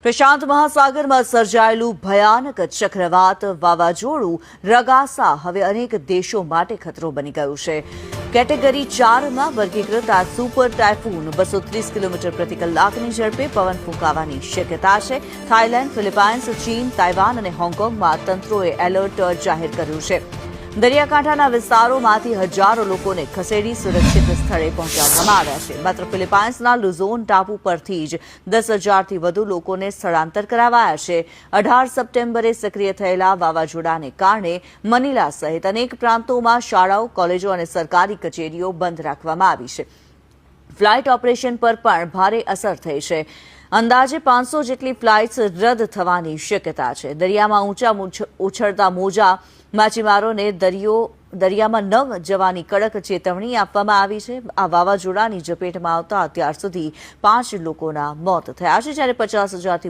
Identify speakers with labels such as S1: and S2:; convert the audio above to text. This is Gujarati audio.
S1: પ્રશાંત મહાસાગરમાં સર્જાયેલું ભયાનક ચક્રવાત વાવાઝોડું રગાસા હવે અનેક દેશો માટે ખતરો બની ગયું છે. કેટેગરી 4માં વર્ગીકૃત આ સુપર ટાયફૂન 230 કિલોમીટર પ્રતિ કલાકની ઝડપે પવન ફૂંકાવાની શક્યતા છે. થાઇલેન્ડ, ફિલિપાઇન્સ, ચીન, તાઇવાન અને હોંગકોંગમાં તંત્રોએ એલર્ટ જાહેર કર્યું છે. દરિયાકાંઠાના વિસ્તારોમાંથી હજારો લોકોને ખસેડી સુરક્ષિત સ્થળે પહોંચાડવામાં આવ્યા છે. માત્ર ફિલિપાઇન્સના લુઝોન ટાપુ પરથી જ 10,000થી વધુ લોકોને સ્થળાંતર કરાવાયા છે. 18 સપ્ટેમ્બરે સક્રિય થયેલા વાવાઝોડાને કારણે મનીલા સહિત અનેક પ્રાંતોમાં શાળાઓ, કોલેજો અને સરકારી કચેરીઓ બંધ રાખવામાં આવી છે. ફ્લાઇટ ઓપરેશન પર પણ ભારે અસર થઈ છે. અંદાજે 500 જેટલી ફ્લાઇટ્સ રદ થવાની શક્યતા છે. દરિયામાં ઊંચા ઉછળતા મોજા માછીમારોને દરિયામાં ન જવાની કડક ચેતવણી આપવામાં આવી છે. આ વાવાઝોડાની ઝપેટમાં આવતા અત્યાર સુધી 5 લોકોના મોત થયા છે, જ્યારે 50,000થી